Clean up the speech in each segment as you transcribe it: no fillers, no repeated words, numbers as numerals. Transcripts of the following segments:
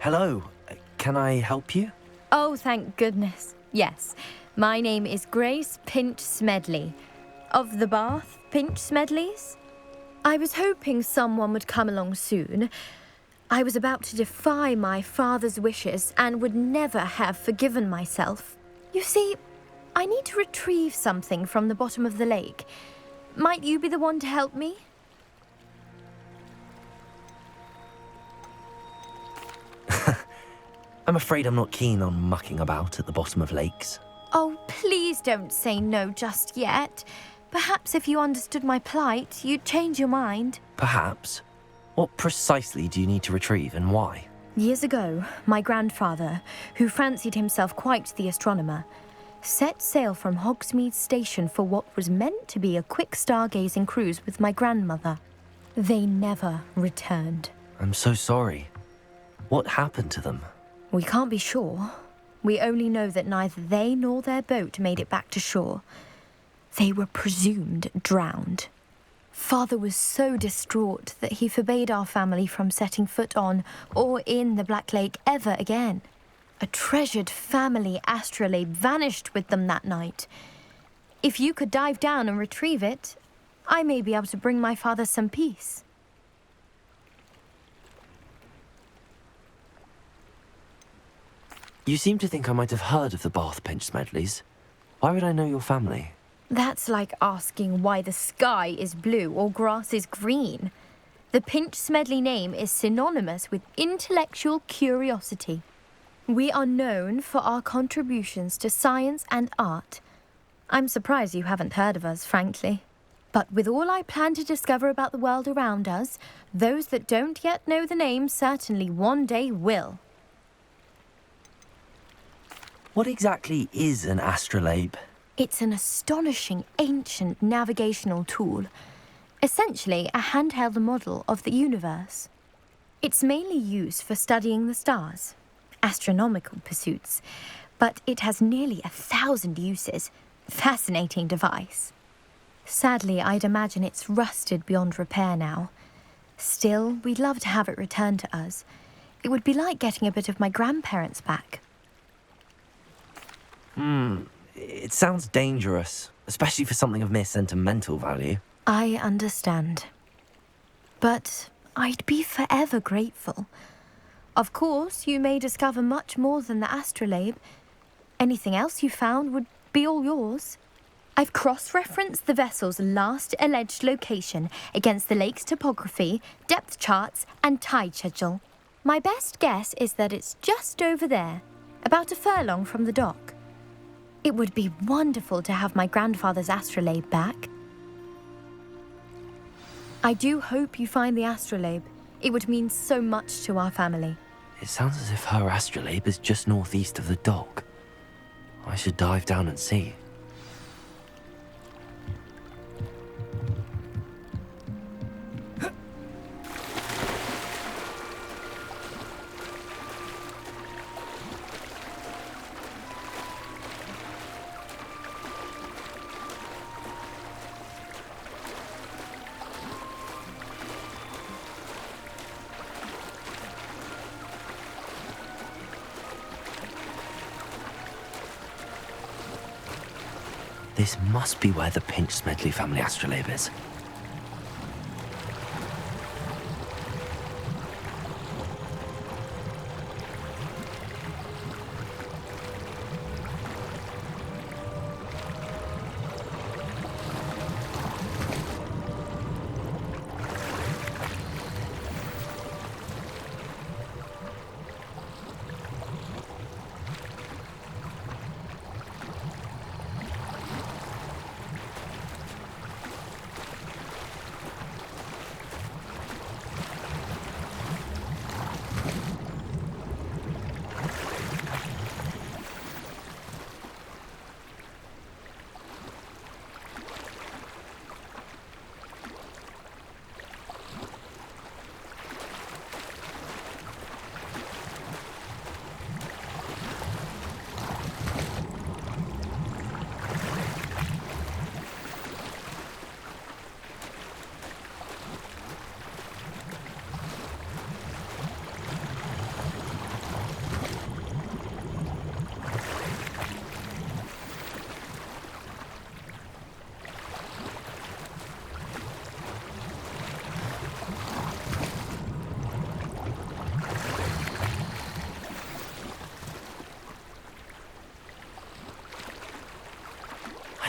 Hello. Can I help you? Oh, thank goodness. Yes, my name is Grace Pinch Smedley, of the Bath Pinch Smedleys. I was hoping someone would come along soon. I was about to defy my father's wishes and would never have forgiven myself. You see, I need to retrieve something from the bottom of the lake. Might you be the one to help me? I'm afraid I'm not keen on mucking about at the bottom of lakes. Oh, please don't say no just yet. Perhaps if you understood my plight, you'd change your mind. Perhaps. What precisely do you need to retrieve and why? Years ago, my grandfather, who fancied himself quite the astronomer, set sail from Hogsmeade Station for what was meant to be a quick stargazing cruise with my grandmother. They never returned. I'm so sorry. What happened to them? We can't be sure. We only know that neither they nor their boat made it back to shore. They were presumed drowned. Father was so distraught that he forbade our family from setting foot on or in the Black Lake ever again. A treasured family astrolabe vanished with them that night. If you could dive down and retrieve it, I may be able to bring my father some peace. You seem to think I might have heard of the Bath Pinch Smedleys. Why would I know your family? That's like asking why the sky is blue or grass is green. The Pinch Smedley name is synonymous with intellectual curiosity. We are known for our contributions to science and art. I'm surprised you haven't heard of us, frankly. But with all I plan to discover about the world around us, those that don't yet know the name certainly one day will. What exactly is an astrolabe? It's an astonishing ancient navigational tool, essentially a handheld model of the universe. It's mainly used for studying the stars, astronomical pursuits, but it has nearly 1,000 uses. Fascinating device. Sadly, I'd imagine it's rusted beyond repair now. Still, we'd love to have it returned to us. It would be like getting a bit of my grandparents back. It sounds dangerous, especially for something of mere sentimental value. I understand. But I'd be forever grateful. Of course, you may discover much more than the astrolabe. Anything else you found would be all yours. I've cross-referenced the vessel's last alleged location against the lake's topography, depth charts, and tide schedule. My best guess is that it's just over there, about a furlong from the dock. It would be wonderful to have my grandfather's astrolabe back. I do hope you find the astrolabe. It would mean so much to our family. It sounds as if her astrolabe is just northeast of the dock. I should dive down and see. This must be where the Pinch Smedley family astrolabe is.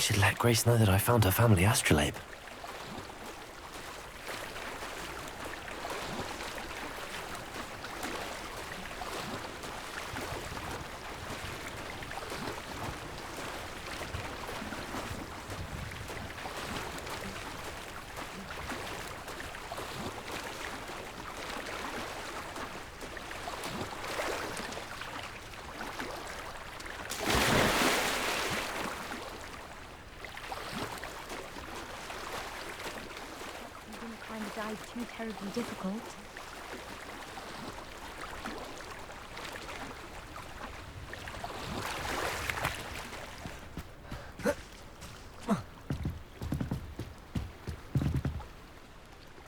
should let Grace know that I found her family astrolabe. Too terribly difficult.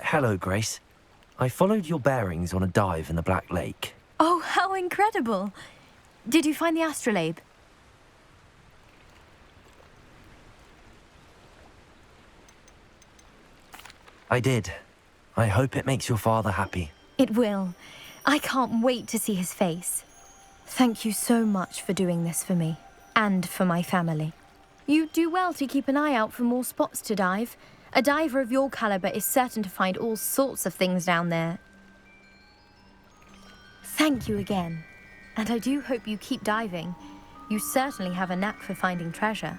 Hello, Grace. I followed your bearings on a dive in the Black Lake. Oh, how incredible! Did you find the astrolabe? I did. I hope it makes your father happy. It will. I can't wait to see his face. Thank you so much for doing this for me, and for my family. You do well to keep an eye out for more spots to dive. A diver of your caliber is certain to find all sorts of things down there. Thank you again, and I do hope you keep diving. You certainly have a knack for finding treasure.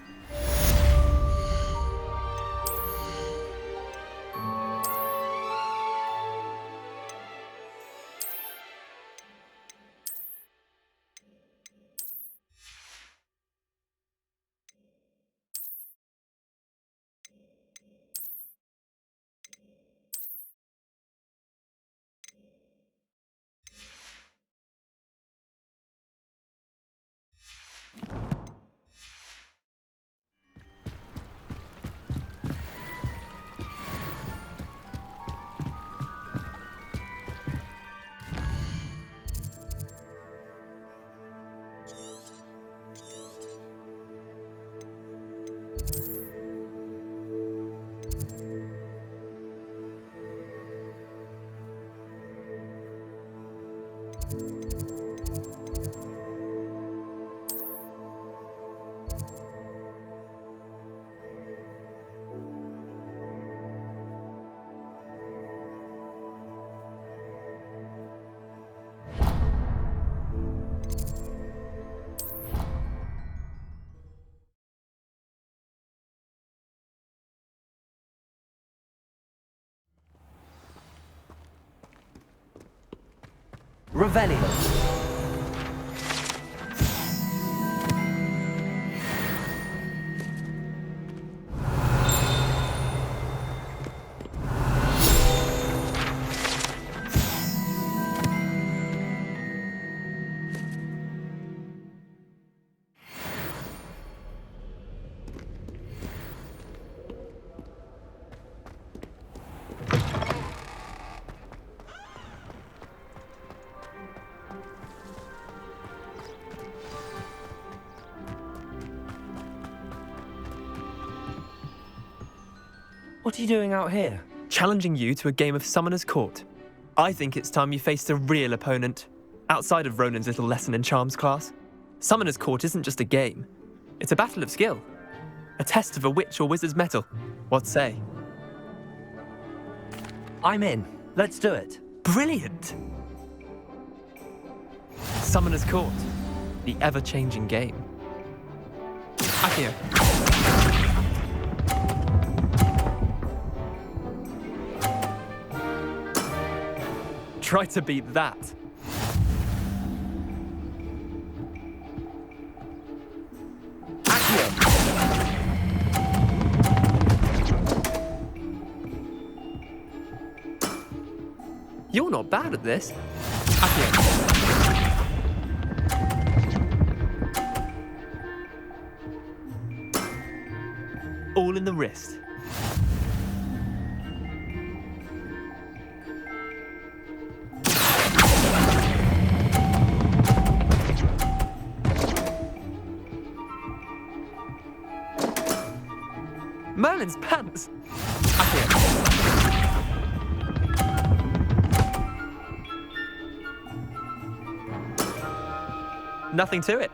Revelio. What are you doing out here? Challenging you to a game of Summoner's Court. I think it's time you faced a real opponent, outside of Ronan's little lesson in charms class. Summoner's Court isn't just a game. It's a battle of skill. A test of a witch or wizard's mettle. What say? I'm in. Let's do it. Brilliant! Summoner's Court. The ever-changing game. Accio. Try to beat that. Accio. You're not bad at this. Accio. All in the wrist. Merlin's pants! Nothing to it.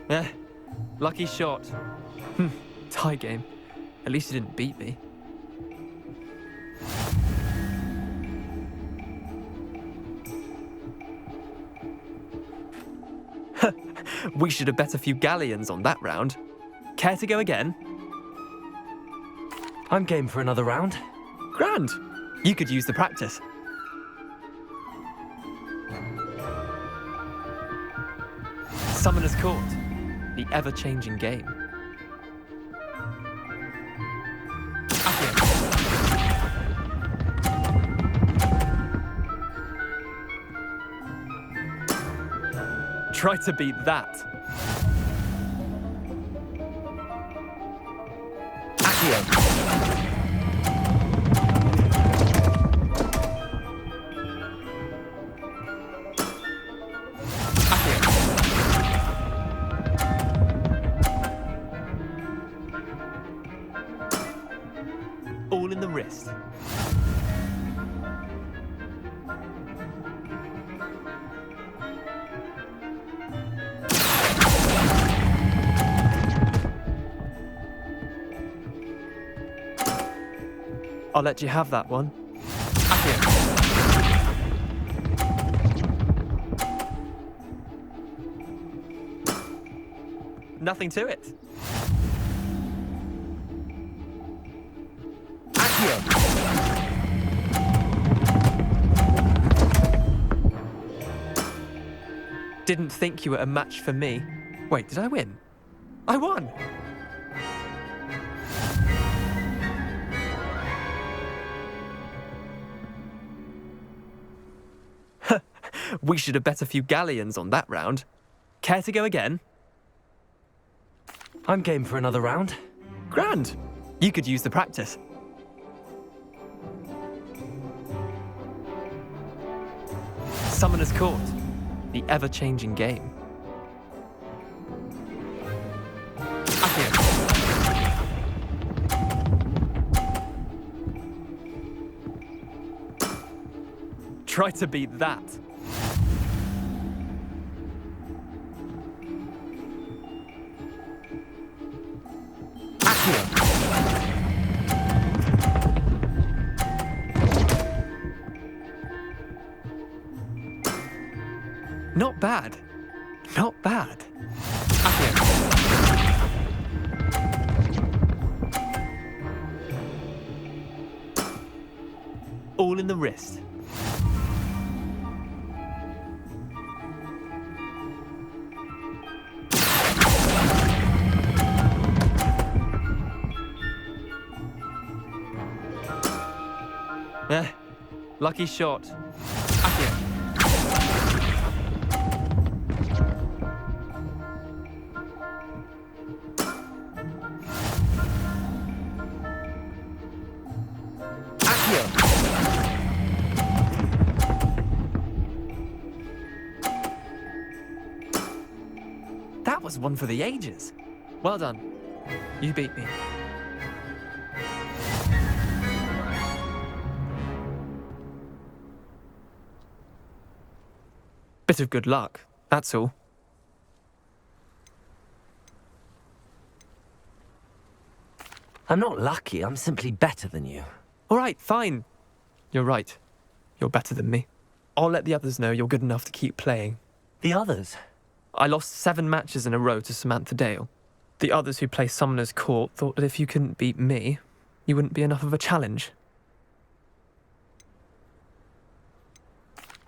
Eh, lucky shot. Tie game. At least you didn't beat me. We should have bet a few galleons on that round. Care to go again? I'm game for another round. Grand. You could use the practice. Summoner's Court. The ever-changing game. Try to beat that. Accio. All in the wrist. I'll let you have that one. Nothing to it. Didn't think you were a match for me. Wait, did I win? I won! We should have bet a few galleons on that round. Care to go again? I'm game for another round. Grand. You could use the practice. Summoner's Court. The ever-changing game. Try to beat that. Not bad. Not bad. All in the wrist. Lucky shot. That was one for the ages. Well done. You beat me. Bit of good luck, that's all. I'm not lucky, I'm simply better than you. All right, fine. You're right. You're better than me. I'll let the others know you're good enough to keep playing. The others? I lost 7 matches in a row to Samantha Dale. The others who play Summoner's Court thought that if you couldn't beat me, you wouldn't be enough of a challenge.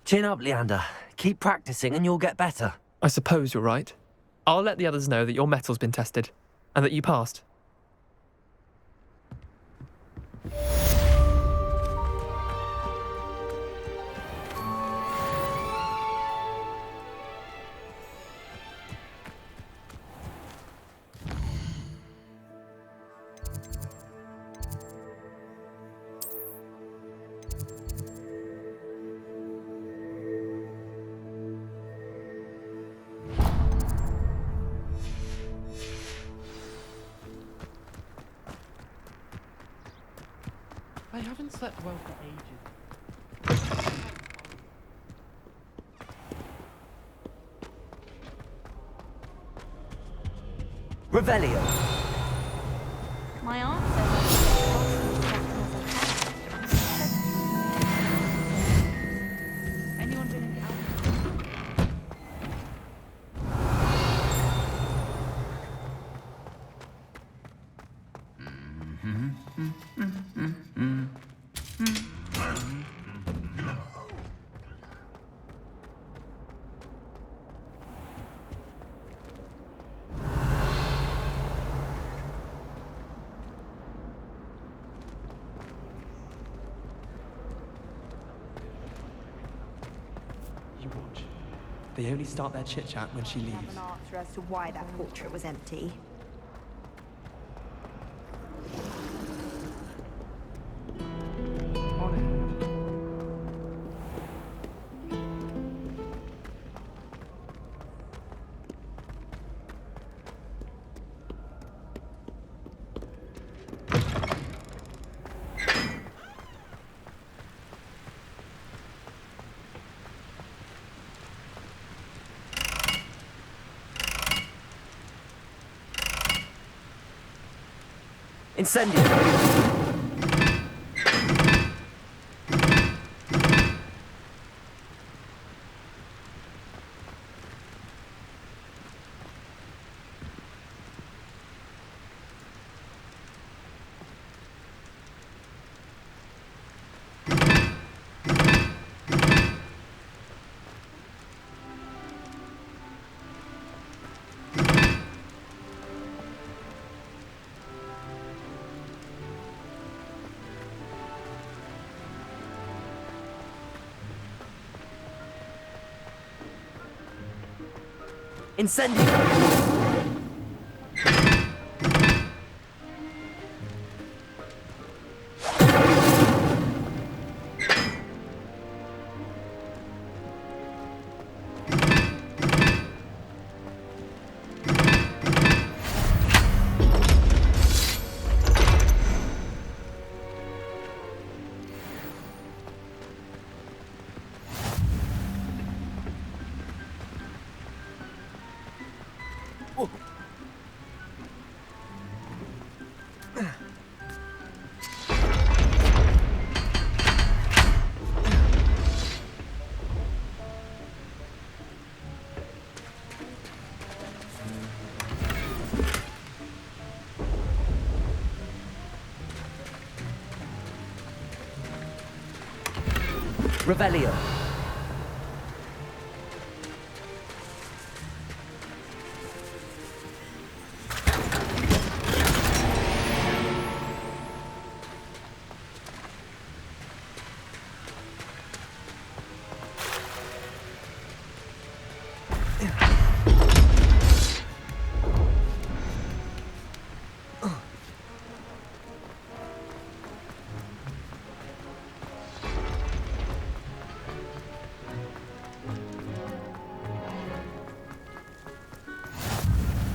Chin up, Leander. Keep practicing and you'll get better. I suppose you're right. I'll let the others know that your metal's been tested, and that you passed. I haven't slept well for ages. Revelio. My aunt says Anyone been in the alley? You watch. They only start their chit-chat when she Have leaves. an answer as to why that portrait was empty. On it. Incendio. Incendio. Revelio.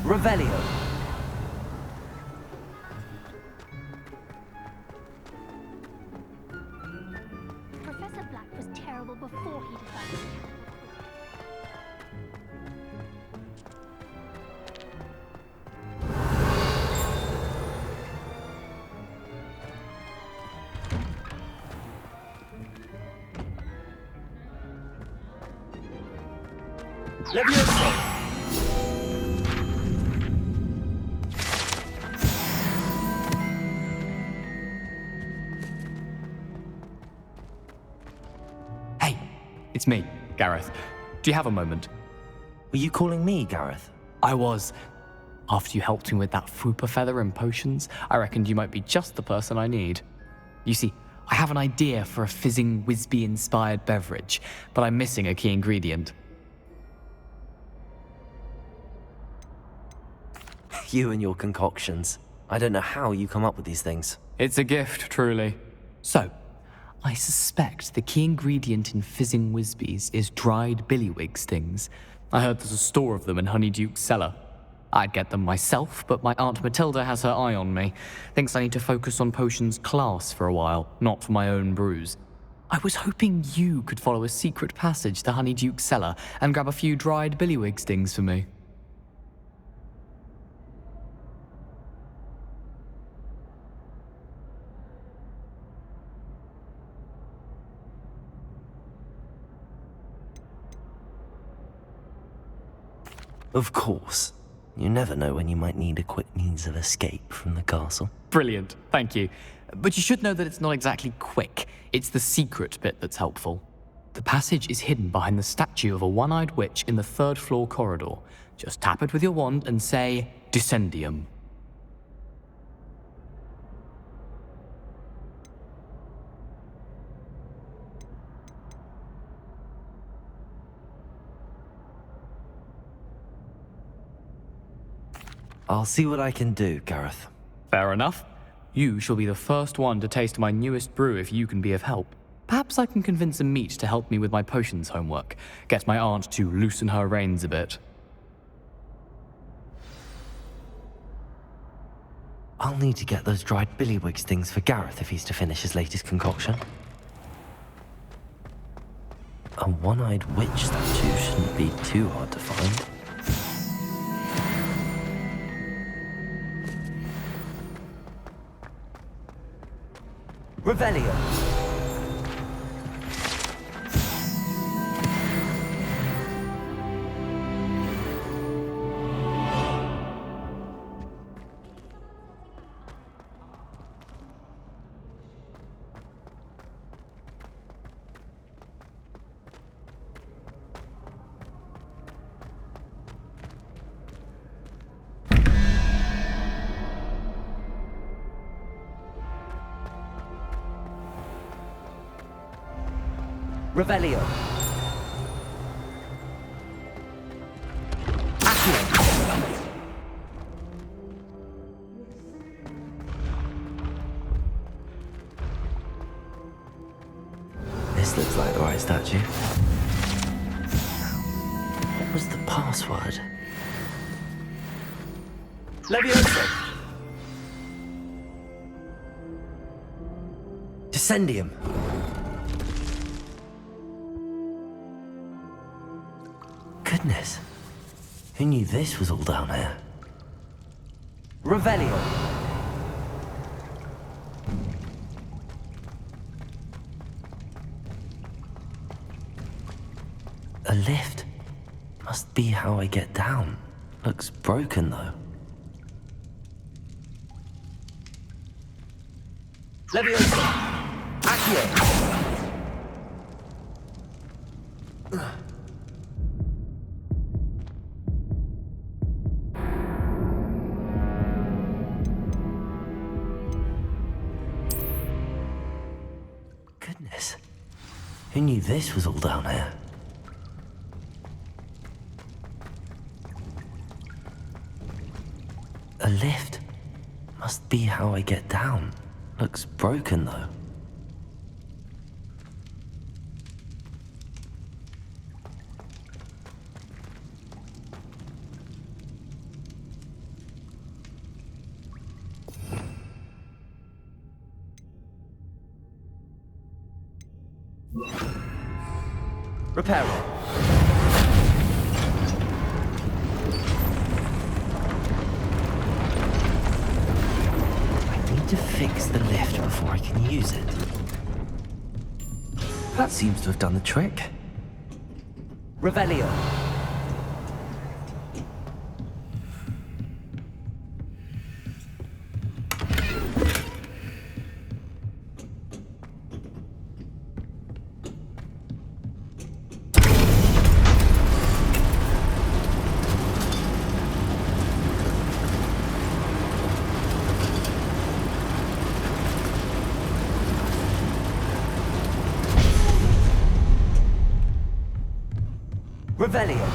Revelio. Professor Black was terrible before he decided. Levioso. Hey, it's me, Gareth. Do you have a moment? Were you calling me, Gareth? I was. After you helped me with that Fupa feather and potions, I reckoned you might be just the person I need. You see, I have an idea for a fizzing Whizbee-inspired beverage, but I'm missing a key ingredient. You and your concoctions. I don't know how you come up with these things. It's a gift, truly. So, I suspect the key ingredient in fizzing Whizbees is dried billywig stings. I heard there's a store of them in Honeyduke's cellar. I'd get them myself, but my Aunt Matilda has her eye on me. Thinks I need to focus on potions class for a while, not for my own brews. I was hoping you could follow a secret passage to Honeyduke's cellar and grab a few dried billywig stings for me. Of course. You never know when you might need a quick means of escape from the castle. Brilliant, thank you. But you should know that it's not exactly quick. It's the secret bit that's helpful. The passage is hidden behind the statue of a one-eyed witch in the third-floor corridor. Just tap it with your wand and say, Descendium. I'll see what I can do, Gareth. Fair enough. You shall be the first one to taste my newest brew if you can be of help. Perhaps I can convince a meat to help me with my potions homework. Get my aunt to loosen her reins a bit. I'll need to get those dried billywigs things for Gareth if he's to finish his latest concoction. A one-eyed witch statue shouldn't be too hard to find. Revelio. Revelio. Accio. This looks like the right statue. What was the password? Leviosa. Descendium. Goodness. Who knew this was all down here? Revelio. A lift. Must be how I get down. Looks broken though. Leviosa. Accio. Goodness. Who knew this was all down here? A lift. Must be how I get down. Looks broken though. Repair it. I need to fix the lift before I can use it. That seems to have done the trick. Revelio. Revelio.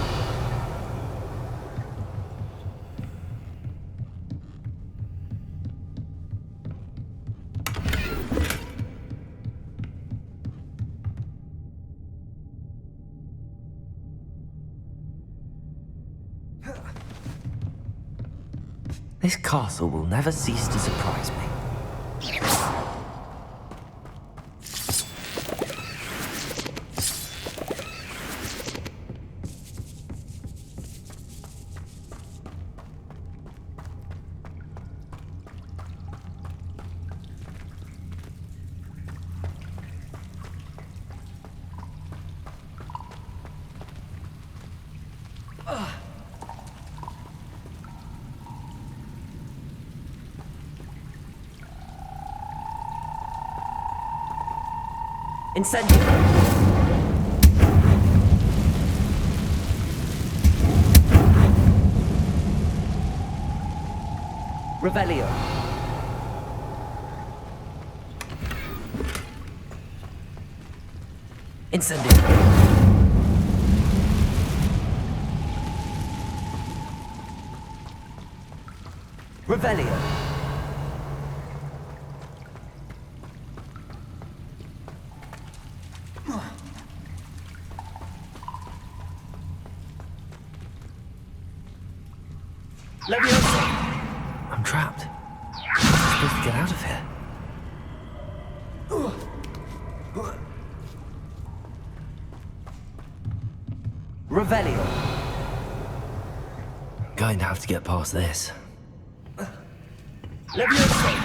This castle will never cease to surprise me. Incendio! Revelio. Incendio. Revelio. Leviosa. I'm trapped. I'm supposed to get out of here. Revelio. Going to have to get past this. Leviosa.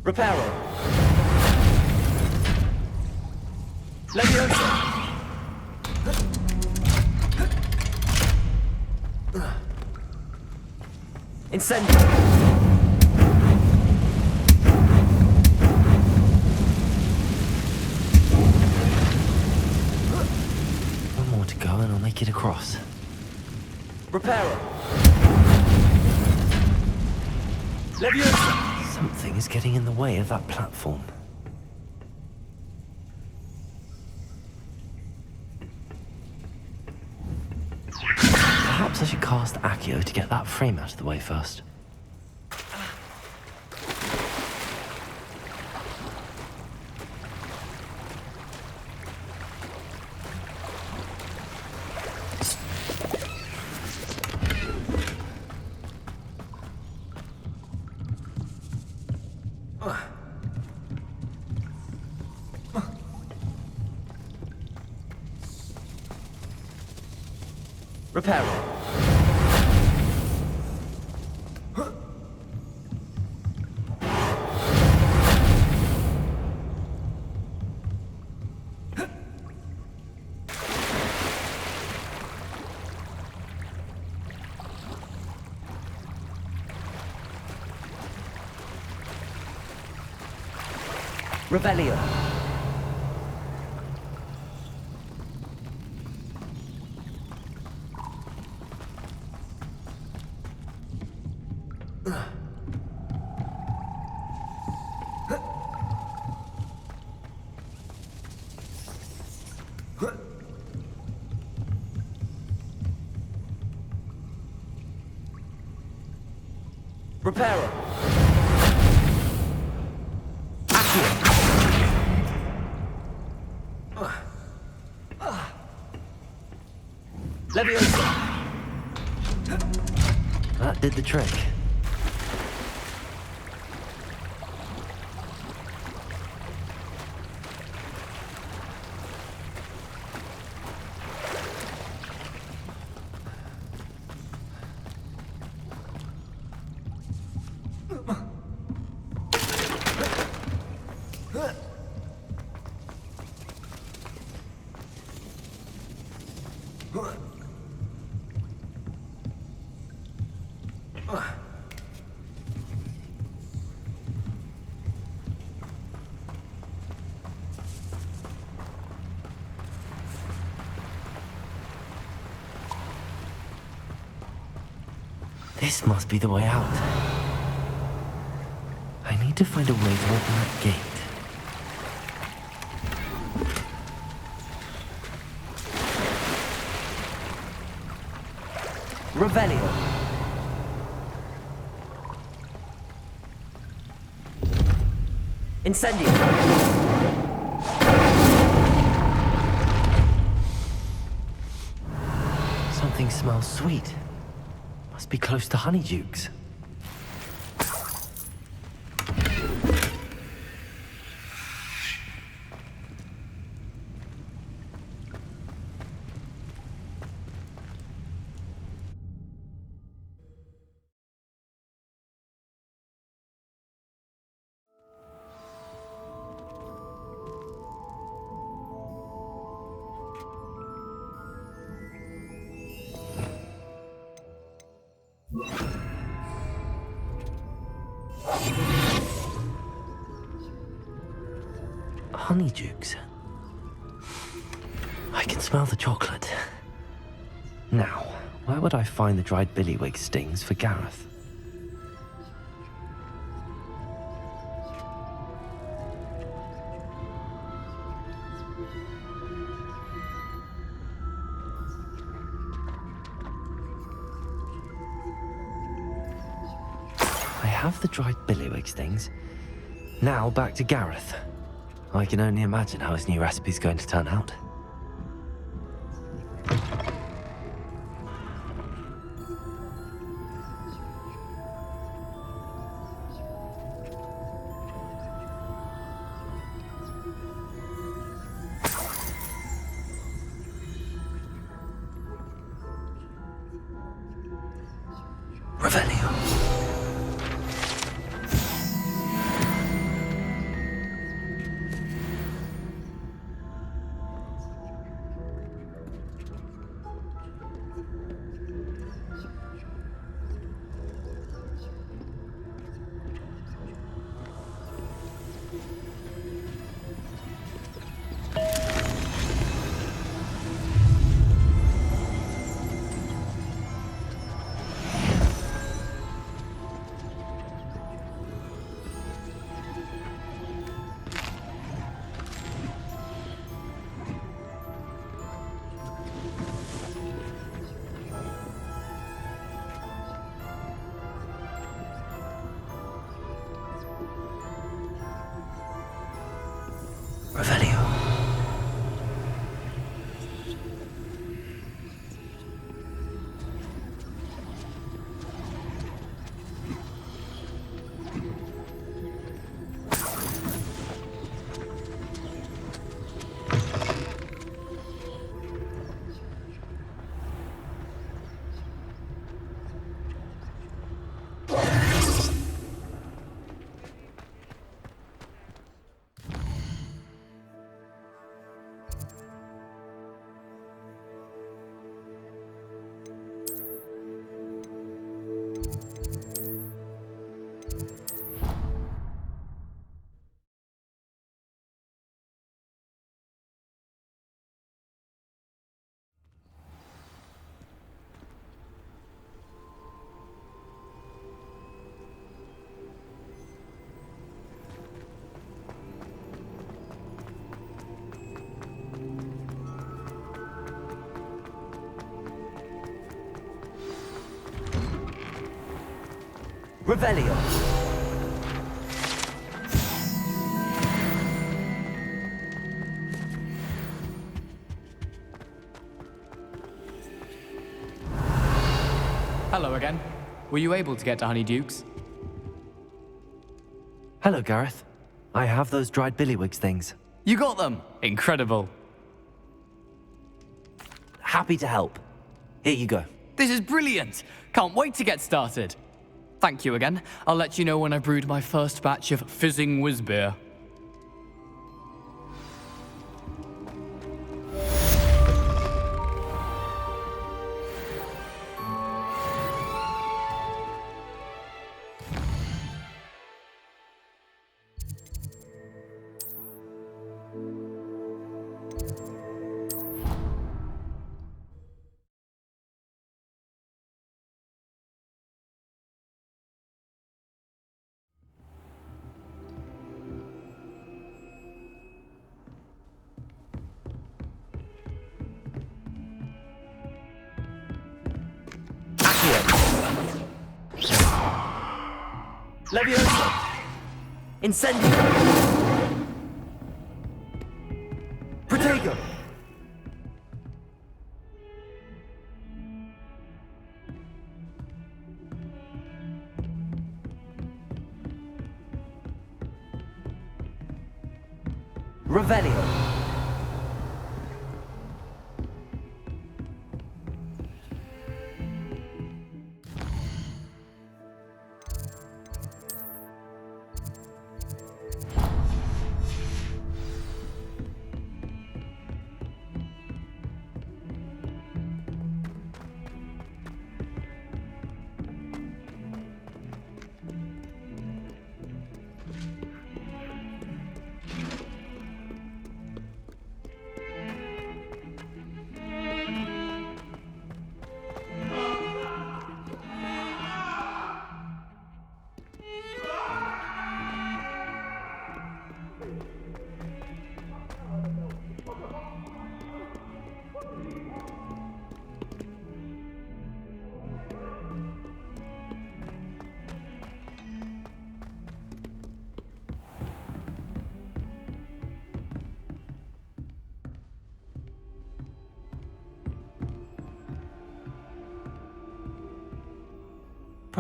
Reparo. Leviosa. Incendio. One more to go and I'll make it across. Reparo. Leviosa. Something is getting in the way of that platform. Perhaps I should cast Accio to get that frame out of the way first. Reparo. Revelio. Reparo. Leviosa. That did the trick. This must be the way out. I need to find a way to open that gate. Revelio. Incendio. Something smells sweet. Must be close to honeydukes. Honeydukes. I can smell the chocolate. Now, where would I find the dried billywig stings for Gareth? I have the dried billywig stings. Now back to Gareth. I can only imagine how his new recipe's going to turn out. Revelio. Revelio. Revelio. Hello again. Were you able to get to Honeydukes? Hello, Gareth. I have those dried billywig things. You got them! Incredible. Happy to help. Here you go. This is brilliant! Can't wait to get started. Thank you again. I'll let you know when I've brewed my first batch of fizzing whizbeer. Leviosa. Incendio. Protego. Revelio.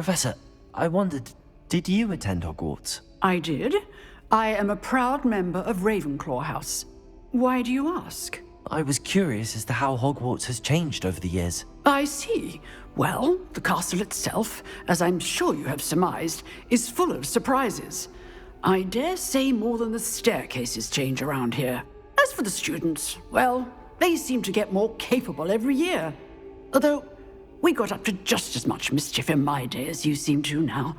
Professor, I wondered, did you attend Hogwarts? I did. I am a proud member of Ravenclaw House. Why do you ask? I was curious as to how Hogwarts has changed over the years. I see. Well, the castle itself, as I'm sure you have surmised, is full of surprises. I dare say more than the staircases change around here. As for the students, well, they seem to get more capable every year. Although, we got up to just as much mischief in my day as you seem to now.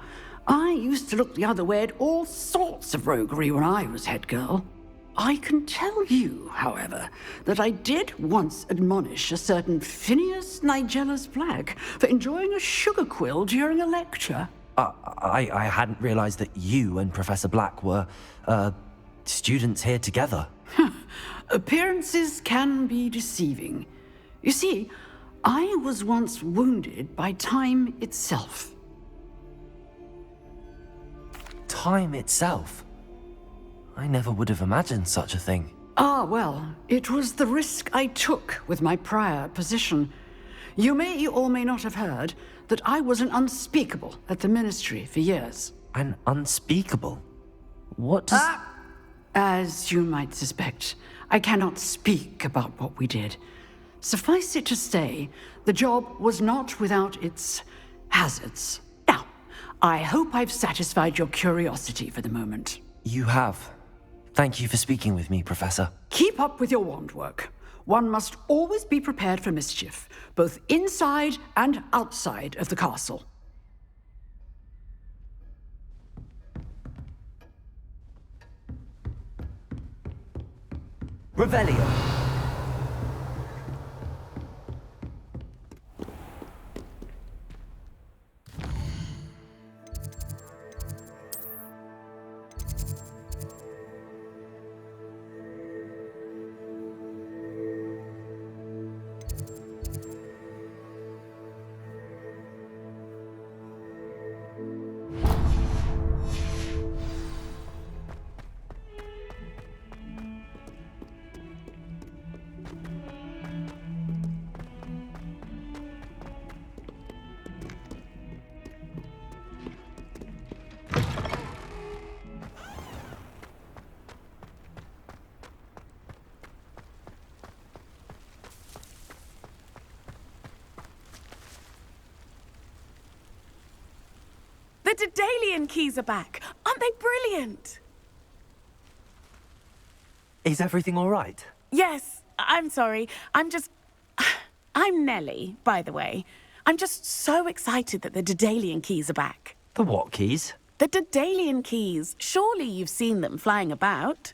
I used to look the other way at all sorts of roguery when I was head girl. I can tell you, however, that I did once admonish a certain Phineas Nigellus Black for enjoying a sugar quill during a lecture. I hadn't realized that you and Professor Black were, students here together. Appearances can be deceiving. You see, I was once wounded by time itself. Time itself? I never would have imagined such a thing. Ah, well, it was the risk I took with my prior position. You may or may not have heard that I was an unspeakable at the Ministry for years. An unspeakable? What does... As you might suspect, I cannot speak about what we did. Suffice it to say, the job was not without its hazards. Now, I hope I've satisfied your curiosity for the moment. You have. Thank you for speaking with me, Professor. Keep up with your wand work. One must always be prepared for mischief, both inside and outside of the castle. Revelio. The Daedalian keys are back. Aren't they brilliant? Is everything all right? Yes, I'm sorry. I'm Nellie, by the way. I'm just so excited that the Daedalian keys are back. The what keys? The Daedalian keys. Surely you've seen them flying about.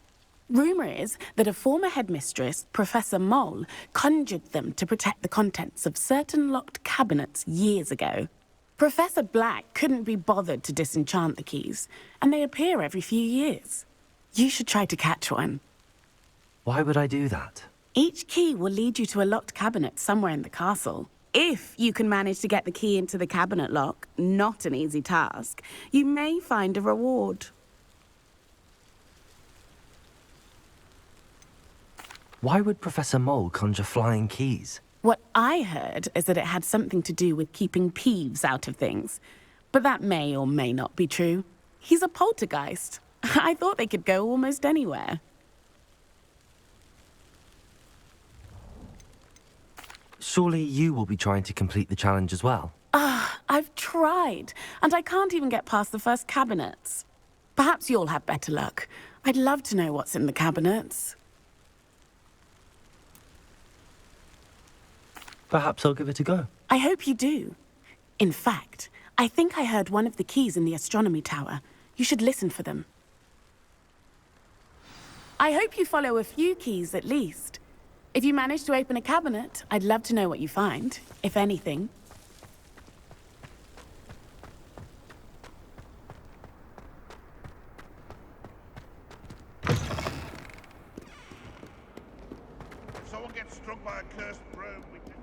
Rumour is that a former headmistress, Professor Mole, conjured them to protect the contents of certain locked cabinets years ago. Professor Black couldn't be bothered to disenchant the keys, and they appear every few years. You should try to catch one. Why would I do that? Each key will lead you to a locked cabinet somewhere in the castle. If you can manage to get the key into the cabinet lock, not an easy task, you may find a reward. Why would Professor Mole conjure flying keys? What I heard is that it had something to do with keeping Peeves out of things. But that may or may not be true. He's a poltergeist. I thought they could go almost anywhere. Surely you will be trying to complete the challenge as well? I've tried, and I can't even get past the first cabinets. Perhaps you'll have better luck. I'd love to know what's in the cabinets. Perhaps I'll give it a go. I hope you do. In fact, I think I heard one of the keys in the astronomy tower. You should listen for them. I hope you follow a few keys at least. If you manage to open a cabinet, I'd love to know what you find, if anything. If someone gets struck by a cursed broom, we can...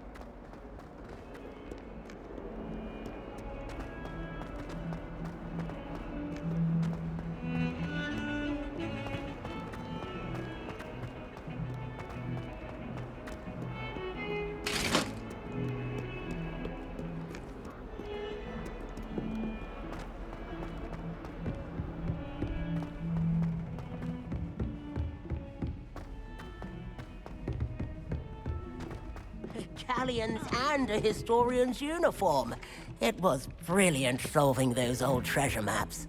medallions and a historian's uniform. It was brilliant solving those old treasure maps.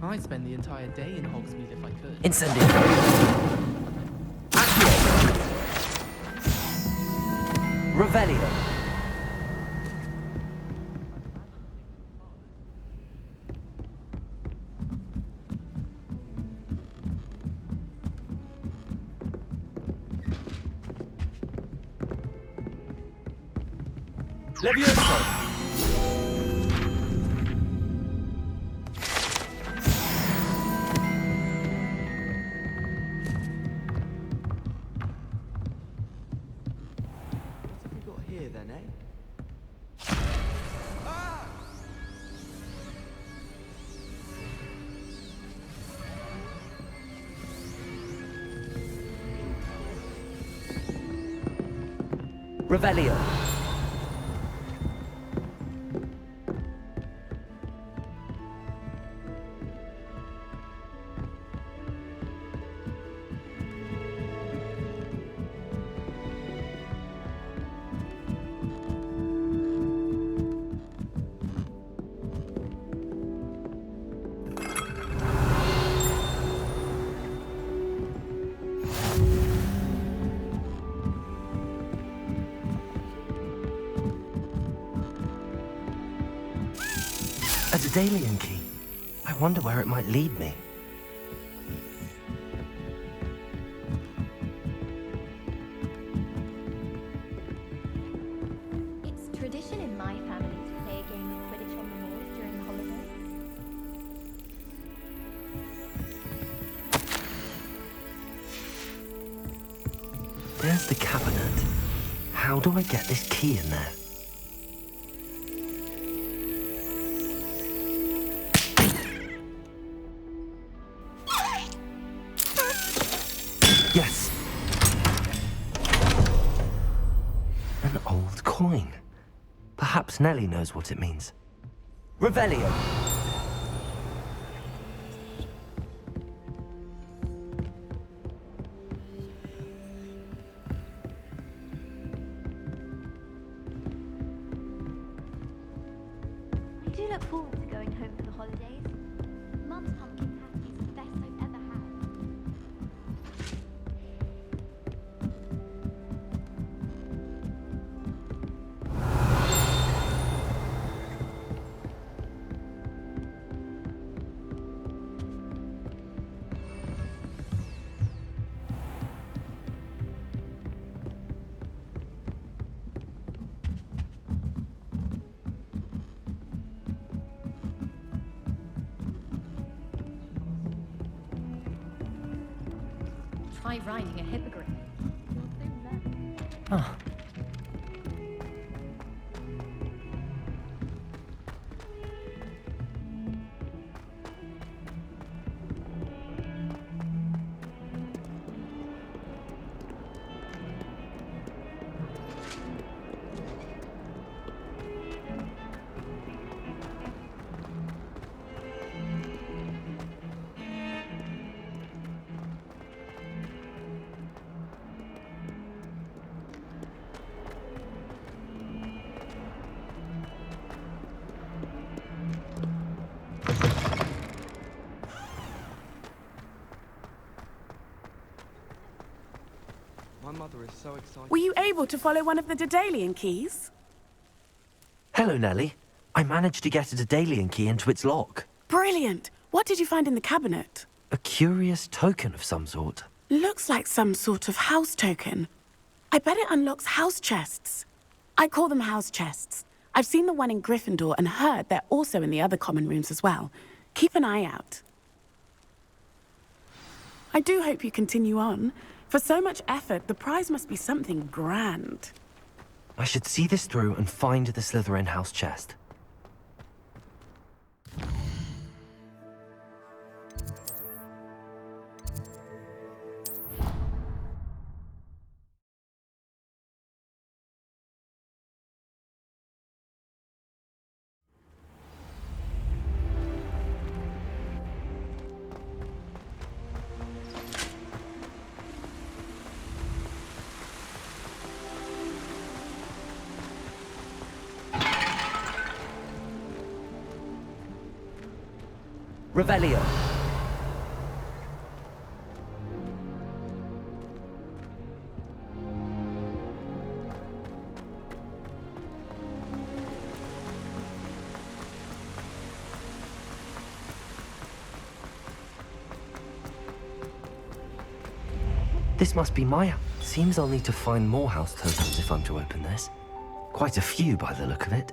I'd spend the entire day in Hogsmeade if I could. Incendiary. Revelio. Levioso. Revelio. A Daedalian key. I wonder where it might lead me. It's tradition in my family to play a game of Quidditch on the moors during the holidays. There's the cabinet. How do I get this key in there? Yes. An old coin. Perhaps Nellie knows what it means. Revelio. I do look forward to going home for the holidays. Mum's pumpkin patty is the best I've ever had. Try riding a hippogriff. Ah. My mother is so excited. Were you able to follow one of the Daedalian keys? Hello, Nellie. I managed to get a Daedalian key into its lock. Brilliant! What did you find in the cabinet? A curious token of some sort. Looks like some sort of house token. I bet it unlocks house chests. I call them house chests. I've seen the one in Gryffindor and heard they're also in the other common rooms as well. Keep an eye out. I do hope you continue on. For so much effort, the prize must be something grand. I should see this through and find the Slytherin house chest. Revelio. This must be my... Seems I'll need to find more house tokens if I'm to open this. Quite a few by the look of it.